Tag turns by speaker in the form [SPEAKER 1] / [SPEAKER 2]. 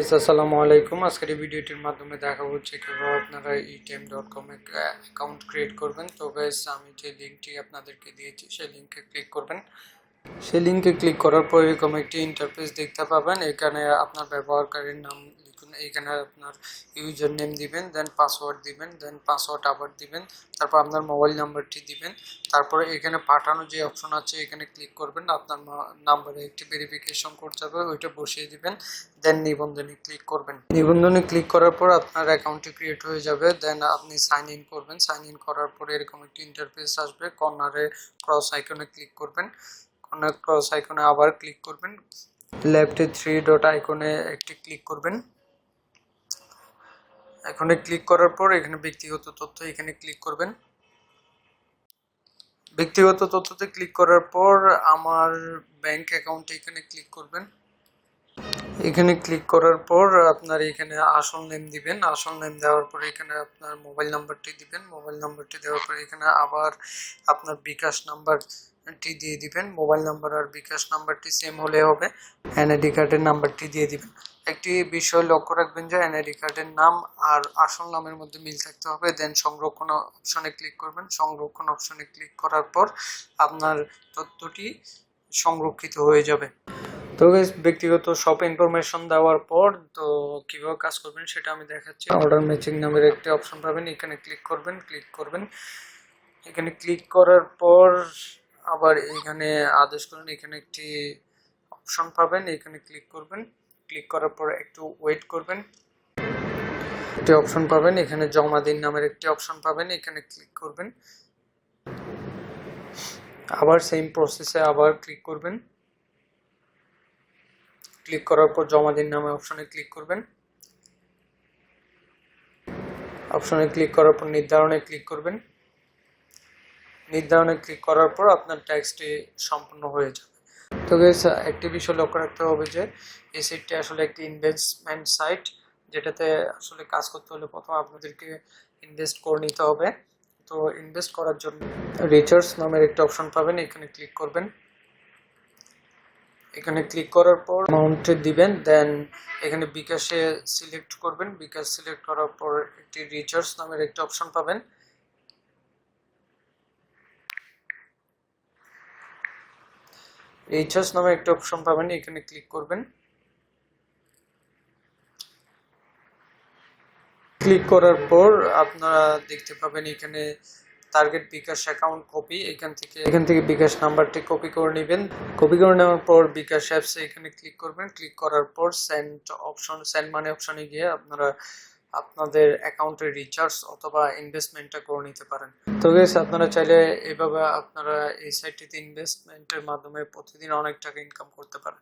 [SPEAKER 1] আসসালামু আলাইকুম। আজকের এই ভিডিওটির মাধ্যমে দেখা হচ্ছে কিভাবে আপনারা etim.com এ অ্যাকাউন্ট ক্রিয়েট করবেন। তো গাইস, আমি যে লিংকটি আপনাদেরকে দিয়েছি সেই লিংকে ক্লিক করবেন। সেই লিংকে ক্লিক করার পর এরকম একটি ইন্টারফেস দেখতে পাবেন। এখানে আপনার ব্যবহারকারীর নাম লিখুন, এখানে আপনার ইউজার নেম দিবেন, দেন পাসওয়ার্ড দিবেন, দেন পাসওয়ার্ড আবার দিবেন, তারপর আপনার মোবাইল নাম্বারটি দিবেন। তারপরে এখানে পাঠানো যে অপশন আছে এখানে ক্লিক করবেন, আপনার নাম্বারে একটি ভেরিফিকেশন কোড যাবে, ওইটা বসিয়ে দিবেন, দেন নিবন্ধনে ক্লিক করবেন। নিবন্ধনে ক্লিক করার পর আপনার অ্যাকাউন্টটি ক্রিয়েট হয়ে যাবে। দেন আপনি সাইন ইন করবেন। সাইন ইন করার পরে এরকম একটি ইন্টারফেস আসবে। কর্নারে ক্রস আইকনে ক্লিক করবেন, কর্নার ক্রস আইকনে আবার ক্লিক করবেন, লেফটে 3 ডট আইকনে একটি ক্লিক করবেন। এখানে ক্লিক করার পর এখানে ব্যক্তিগত তথ্য এখানে ক্লিক করবেন। ব্যক্তিগত তথ্যতে ক্লিক করার পর আমার ব্যাংক অ্যাকাউন্টে এখানে ক্লিক করবেন। এখানে ক্লিক করার পর আপনার এখানে আসল নেম দিবেন। আসল নেম দেওয়ার পর এখানে আপনার মোবাইল নাম্বারটি দিবেন। মোবাইল নাম্বারটি দেওয়ার পর এখানে আবার আপনার বিকাশ নাম্বারটি দিয়ে দিবেন। মোবাইল নাম্বার আর বিকাশ নাম্বারটি সেম হলে হবে। এনআইডি কার্ডের নাম্বারটি দিয়ে দিবেন। একটি বিষয় লক্ষ্য রাখবেন যে এনআইডি কার্ডের নাম আর আসল নামের মধ্যে মিল থাকতে হবে। দেন সংরক্ষণ অপশনে ক্লিক করবেন। সংরক্ষণ অপশনে ক্লিক করার পর আপনার তথ্যটি সংরক্ষিত হয়ে যাবে। তো গাইস, ব্যক্তিগত সব ইনফরমেশন দেওয়ার পর তো কিভাবে কাজ করবেন সেটা আমি দেখাচ্ছি। অর্ডার ম্যাচিং নামের একটি অপশন পাবেন, এখানে ক্লিক করবেন। এখানে ক্লিক করার পর আবার এখানে আদেশ করুন, এখানে একটি অপশন পাবেন, এখানে ক্লিক করবেন। ক্লিক করার পর একটু ওয়েট করবেন। একটি অপশন পাবেন, এখানে জমা দিন নামের একটি অপশন পাবেন, এখানে ক্লিক করবেন। আবার সেম প্রসেসে আবার ক্লিক করবেন। ক্লিক করার পর জমা দিন নামে অপশনে ক্লিক করবেন। অপশনে ক্লিক করার পর নির্ধারণে ক্লিক করবেন। নির্ধারণে ক্লিক করার পর আপনার ট্যাক্সটি সম্পূর্ণ হয়ে যাবে। তো গাইস, একটি বিষয় লক্ষ্য রাখতে হবে যে এই সাইটটি আসলে একটি ইনভেস্টমেন্ট সাইট, যেটাতে আসলে কাজ করতে হলে প্রথমে আপনাদেরকে ইনভেস্ট করে নিতে হবে। তো ইনভেস্ট করার জন্য রিচার্জ নামের একটা অপশন পাবেন, এখানে ক্লিক করবেন। এখানে ক্লিক করার পর অ্যামাউন্ট দিবেন, দেন এখানে বিকাশে সিলেক্ট করবেন। বিকাশ সিলেক্ট করার পর একটি রিচার্জ নামের একটা অপশন পাবেন। রিচার্জ নামে একটা অপশন পাবেন, এখানে ক্লিক করবেন। ক্লিক করার পর আপনারা দেখতে পাবেন এখানে টার্গেট বিকাশ অ্যাকাউন্ট কপি, এখান থেকে বিকাশ নাম্বারটি কপি করে নেবেন। কপি করে নেওয়ার পর বিকাশ অ্যাপসে এখানে ক্লিক করবেন। ক্লিক করার পর সেন্ড মানি অপশনে গিয়ে আপনারা আপনাদের অ্যাকাউন্টের রিচার্জ অথবা ইনভেস্টমেন্টটা করে নিতে পারেন। তো গাইস, আপনারা চাইলে এভাবে আপনারা এই সাইটটিতে ইনভেস্টমেন্টের মাধ্যমে প্রতিদিন অনেক টাকা ইনকাম করতে পারেন।